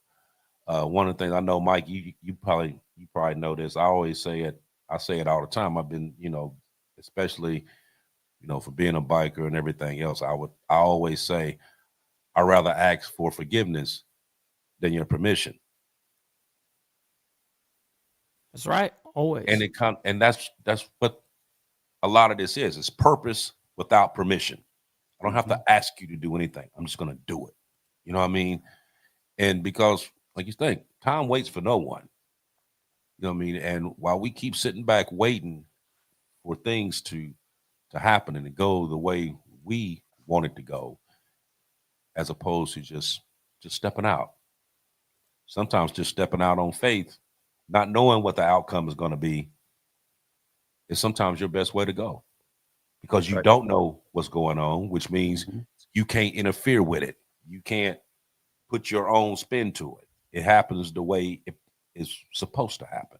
things I know, Mike, you probably know this. I always say it I say it all the time. I've been, especially, for being a biker and everything else, I always say, I'd rather ask for forgiveness than your permission. That's right. Always. And that's what a lot of this is. It's purpose without permission. I don't have to ask you to do anything. I'm just going to do it. You know what I mean? And because, like you think, time waits for no one. You know what I mean? And while we keep sitting back waiting for things to happen and to go the way we want it to go, as opposed to just stepping out. Sometimes just stepping out on faith, not knowing what the outcome is going to be, is sometimes your best way to go, because you don't know what's going on, which means you can't interfere with it. You can't put your own spin to it. It happens the way it is supposed to happen,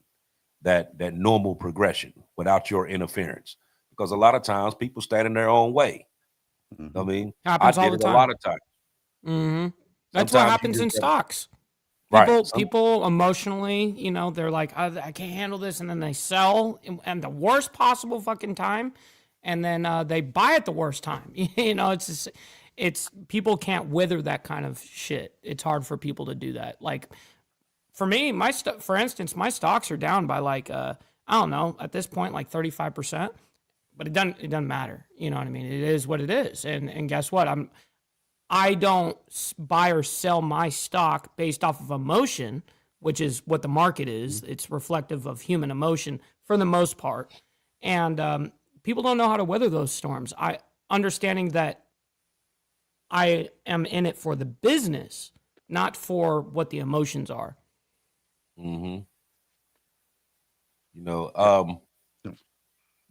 that normal progression without your interference. Because a lot of times people stand in their own way. I mean, happens I did all the it time. a lot of times. That's Sometimes what happens in stocks. People emotionally, they're like, I can't handle this, and then they sell and the worst possible fucking time, and then they buy at the worst time. It's just, it's people can't wither that kind of shit. It's hard for people to do that. Like for me, for instance, my stocks are down by like I don't know, at this point like 35%, but it doesn't matter. You know what I mean? It is what it is, and guess what? I don't buy or sell my stock based off of emotion, which is what the market is. It's reflective of human emotion for the most part. And people don't know how to weather those storms. Understanding that I am in it for the business, not for what the emotions are. Mm-hmm. Go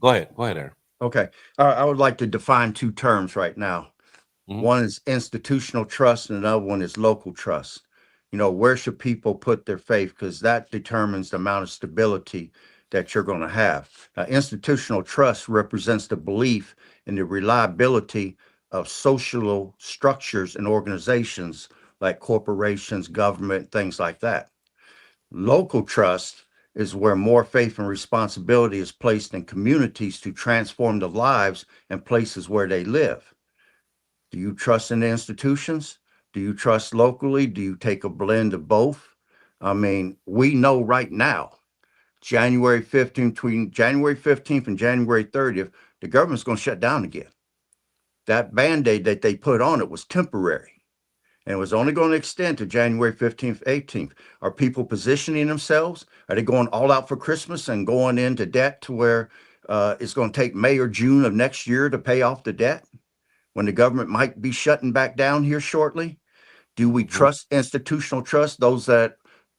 ahead, Aaron. Okay. I would like to define two terms right now. One is institutional trust and another one is local trust. Where should people put their faith? Because that determines the amount of stability that you're going to have. Institutional trust represents the belief in the reliability of social structures and organizations like corporations, government, things like that. Local trust is where more faith and responsibility is placed in communities to transform the lives and places where they live. Do you trust in the institutions? Do you trust locally? Do you take a blend of both? I mean, we know right now, between January 15th and January 30th, the government's going to shut down again. That Band-Aid that they put on it was temporary, and it was only going to extend to January 15th, 18th. Are people positioning themselves? Are they going all out for Christmas and going into debt to where it's going to take May or June of next year to pay off the debt, when the government might be shutting back down here shortly? Do we trust institutional trust, those that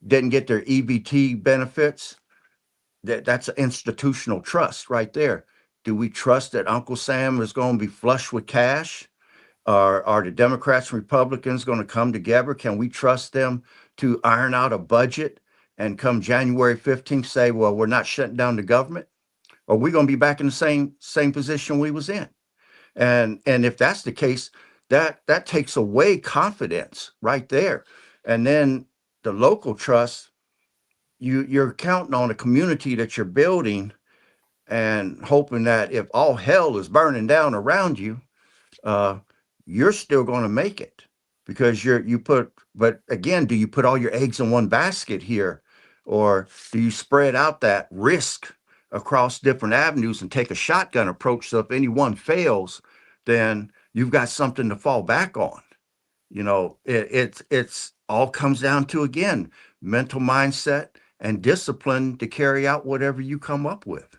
didn't get their EBT benefits? That's institutional trust right there. Do we trust that Uncle Sam is going to be flush with cash? Are the Democrats and Republicans going to come together? Can we trust them to iron out a budget and come January 15th say, well, we're not shutting down the government? Or are we going to be back in the same position we was in? And if that's the case, that takes away confidence right there. And then the local trust, you're counting on a community that you're building and hoping that if all hell is burning down around you, you're still going to make it, because but again, do you put all your eggs in one basket here, or do you spread out that risk across different avenues and take a shotgun approach? So if any one fails, then you've got something to fall back on. It's all comes down to, again, mental mindset and discipline to carry out whatever you come up with.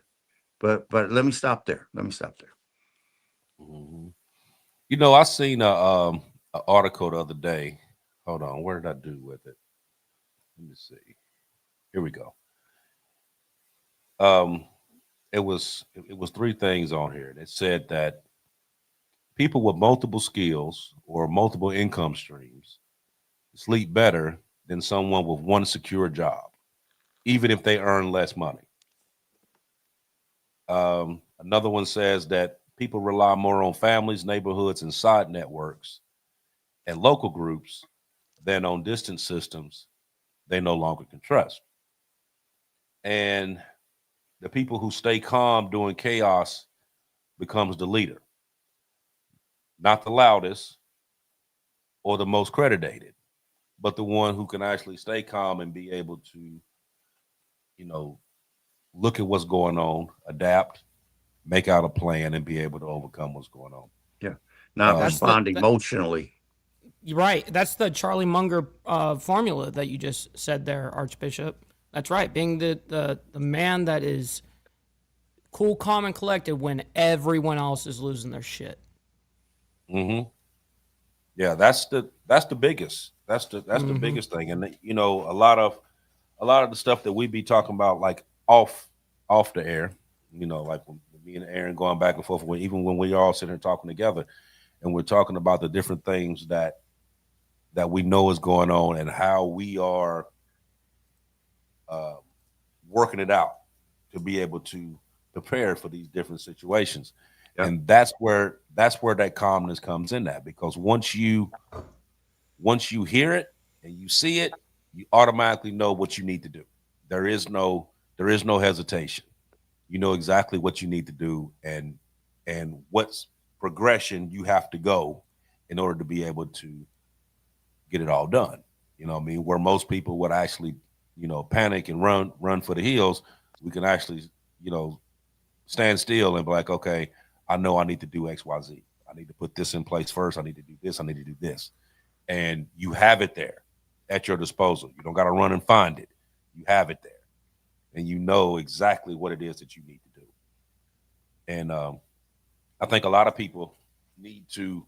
But let me stop there. Mm-hmm. I seen a article the other day. Hold on, where did I do with it? Let me see. Here we go. It was three things on here. It said that people with multiple skills or multiple income streams sleep better than someone with one secure job, even if they earn less money. Another one says that people rely more on families, neighborhoods, and side networks and local groups than on distant systems they no longer can trust. And the people who stay calm during chaos becomes the leader, not the loudest or the most credited, but the one who can actually stay calm and be able to, you know, look at what's going on, adapt, make out a plan, and be able to overcome what's going on. Yeah. Not That's respond emotionally. You're right. That's the Charlie Munger formula that you just said there, Archbishop. That's right. Being the man that is cool, calm, and collected when everyone else is losing their shit. Mm-hmm. Yeah, that's the biggest. That's the biggest thing. And you know, a lot of the stuff that we be talking about, like off the air, you know, like when me and Aaron going back and forth, even when we all sitting here talking together, and we're talking about the different things that we know is going on and how we are working it out to be able to prepare for these different situations. Yep. And that's where that calmness comes in, that because once you hear it and you see it, you automatically know what you need to do. There is no hesitation. You know exactly what you need to do and what's progression you have to go in order to be able to get it all done. You know what I mean? Where most people would actually, you know, panic and run for the hills, we can actually, you know, stand still and be like, okay, I know I need to do X, Y, Z. I need to put this in place first. I need to do this. I need to do this. And you have it there at your disposal. You don't got to run and find it. You have it there. And you know exactly what it is that you need to do. And I think a lot of people need to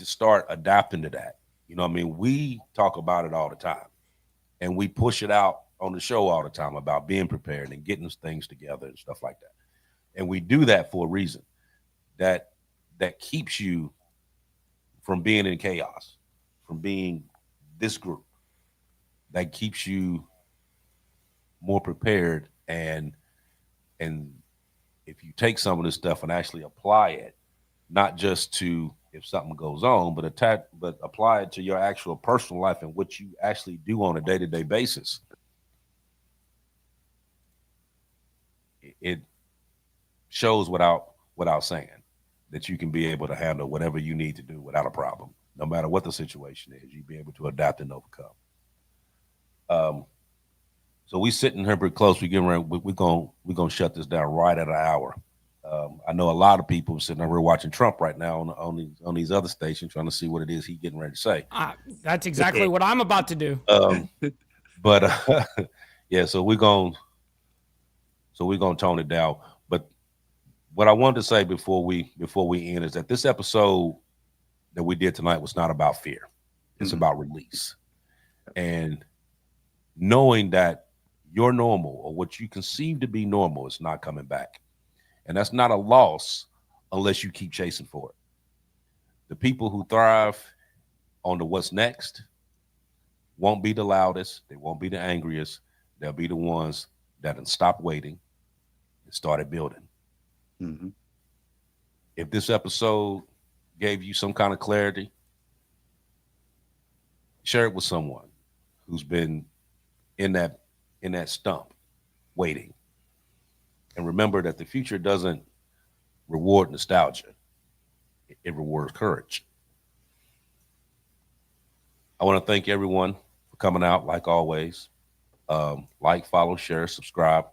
start adapting to that. You know what I mean? We talk about it all the time. And we push it out on the show all the time about being prepared and getting things together and stuff like that. And we do that for a reason that keeps you from being in chaos, from being this group, that keeps you more prepared. And if you take some of this stuff and actually apply it, not just to if something goes on, but apply it to your actual personal life and what you actually do on a day-to-day basis, it shows without saying that you can be able to handle whatever you need to do without a problem, no matter what the situation is. You be able to adapt and overcome. So we sitting here pretty close. We're gonna shut this down right at an hour. I know a lot of people sitting over here watching Trump right now on these other stations, trying to see what it is he's getting ready to say. That's exactly what I'm about to do. But yeah, so we're gonna tone it down. But what I wanted to say before we end is that this episode that we did tonight was not about fear. It's about release. And knowing that your normal, or what you conceive to be normal, is not coming back. And that's not a loss unless you keep chasing for it. The people who thrive on the what's next won't be the loudest. They won't be the angriest. They'll be the ones that can stop waiting and started building. Mm-hmm. If this episode gave you some kind of clarity, share it with someone who's been in that stump waiting. And remember that the future doesn't reward nostalgia. It rewards courage. I want to thank everyone for coming out, like always. Like, follow, share, subscribe.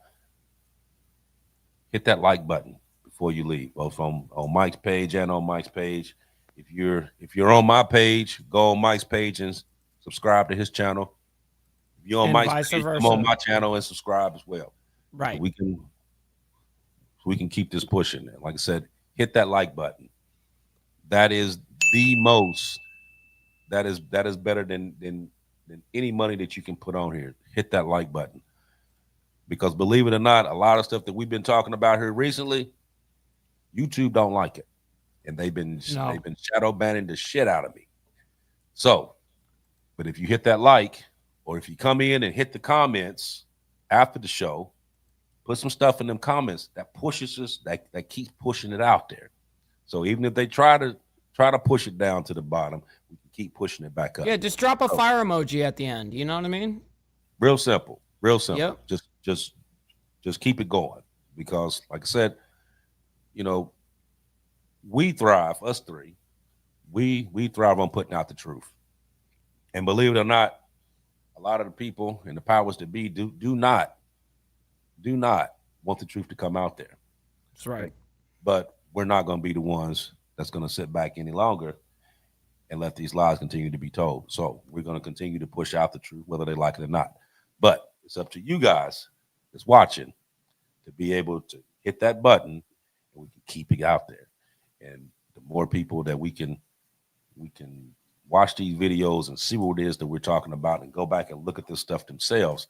Hit that like button before you leave, both on Mike's page and on Mike's page. If you're on my page, go on Mike's page and subscribe to his channel. If you're on Mike's page, come on my channel and subscribe as well. Right. So we can keep this pushing. And like I said, hit that like button. That is the most. That is better than any money that you can put on here. Hit that like button. Because believe it or not, a lot of stuff that we've been talking about here recently, YouTube don't like it. And they've been shadow banning the shit out of me. So, but if you hit that like, or if you come in and hit the comments after the show, put some stuff in them comments that pushes us, that keeps pushing it out there. So even if they try to push it down to the bottom, we can keep pushing it back up. Yeah, just drop a fire emoji at the end. You know what I mean? Real simple. Real simple. Yep. just keep it going because, like I said, we thrive. Us three, we thrive on putting out the truth. And believe it or not, a lot of the people and the powers that be do not want the truth to come out there. That's right. But we're not going to be the ones that's going to sit back any longer and let these lies continue to be told. So we're going to continue to push out the truth, whether they like it or not. But it's up to you guys that's watching to be able to hit that button and we can keep it out there. And the more people that we can watch these videos and see what it is that we're talking about and go back and look at this stuff themselves,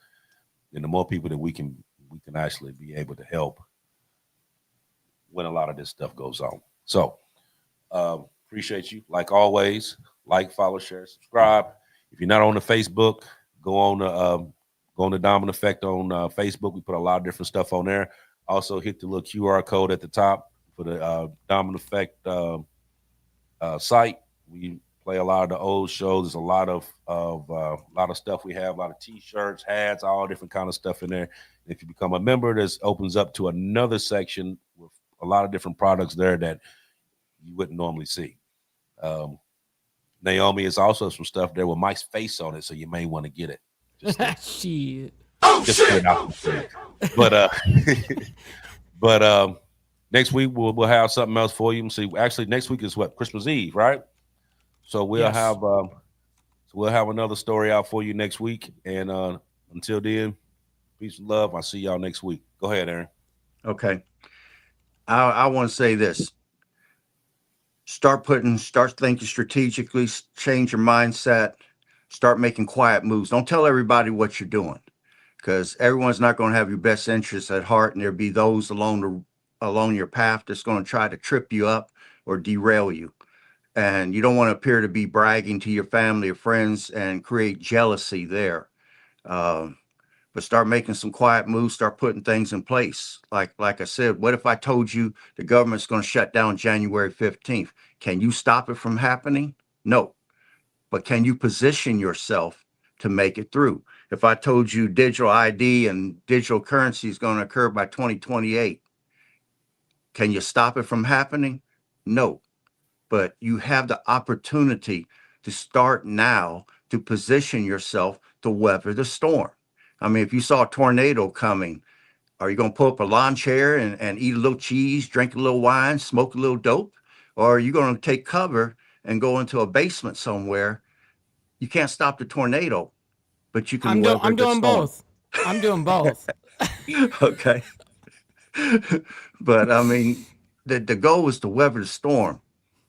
then the more people that we can actually be able to help when a lot of this stuff goes on. So appreciate you. Like always, like, follow, share, subscribe. If you're not on the Facebook, go on the Diamond Effect on Facebook. We put a lot of different stuff on there. Also hit the little QR code at the top for the Diamond Effect site. We play a lot of the old shows. There's a lot of stuff we have, a lot of T-shirts, hats, all different kind of stuff in there. And if you become a member, this opens up to another section with a lot of different products there that you wouldn't normally see. Naomi is also some stuff there with Mike's face on it, so you may want to get it. Shit. But next week we'll have something else for you. See, actually next week is what, Christmas Eve, right? So we'll have another story out for you next week. And until then, peace and love. I'll see y'all next week. Go ahead, Aaron. Okay. I want to say this. Start thinking strategically, change your mindset, start making quiet moves. Don't tell everybody what you're doing because everyone's not going to have your best interests at heart. And there'll be those along your path that's going to try to trip you up or derail you. And you don't want to appear to be bragging to your family or friends and create jealousy there. But start making some quiet moves, start putting things in place. Like I said, what if I told you the government's going to shut down January 15th? Can you stop it from happening? No. But can you position yourself to make it through? If I told you digital ID and digital currency is going to occur by 2028, can you stop it from happening? No. But you have the opportunity to start now to position yourself to weather the storm. I mean, if you saw a tornado coming, are you going to pull up a lawn chair and eat a little cheese, drink a little wine, smoke a little dope? Or are you going to take cover and go into a basement somewhere? You can't stop the tornado, but you can I'm weather the doing storm. both. I'm doing both. Okay. But I mean, the goal is to weather the storm.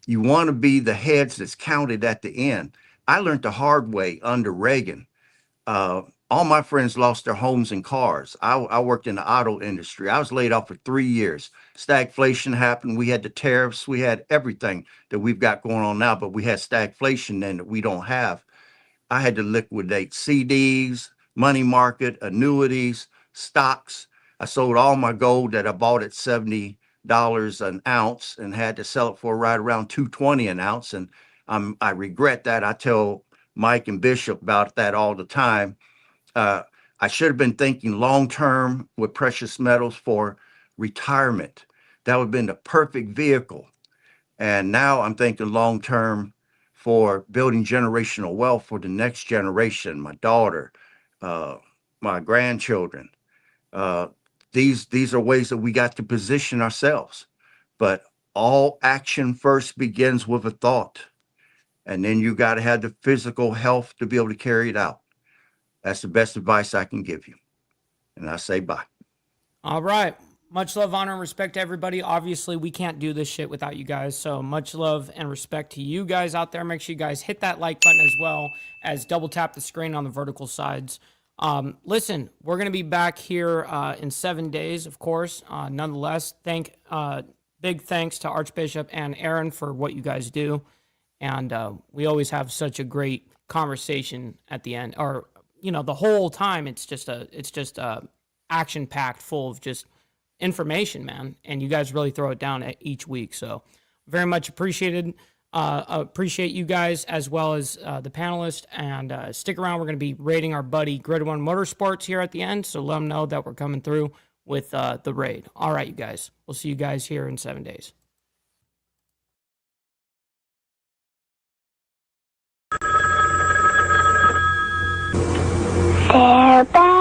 You want to be the heads that's counted at the end. I learned the hard way under Reagan. All my friends lost their homes and cars. I worked in the auto industry. I was laid off for 3 years. Stagflation happened. We had the tariffs. We had everything that we've got going on now, but we had stagflation then that we don't have. I had to liquidate CDs, money market, annuities, stocks. I sold all my gold that I bought at $70 an ounce and had to sell it for right around $220 an ounce. And I regret that. I tell Mike and Bishop about that all the time. I should have been thinking long-term with precious metals for retirement. That would have been the perfect vehicle. And now I'm thinking long-term for building generational wealth for the next generation, my daughter, my grandchildren. These are ways that we got to position ourselves. But all action first begins with a thought. And then you got to have the physical health to be able to carry it out. That's the best advice I can give you. And I say bye. All right. Much love, honor, and respect to everybody. Obviously, we can't do this shit without you guys. So much love and respect to you guys out there. Make sure you guys hit that like button as well as double tap the screen on the vertical sides. Listen, we're going to be back here in 7 days, of course. Nonetheless, big thanks to Archbishop and Aaron for what you guys do. And we always have such a great conversation at the end, or the whole time. It's just action packed, full of just information, man. And you guys really throw it down each week. So very much appreciated. Appreciate you guys as well as the panelists. And stick around. We're going to be rating our buddy Grid One Motorsports here at the end. So let them know that we're coming through with the raid. All right, you guys. We'll see you guys here in 7 days. They're back.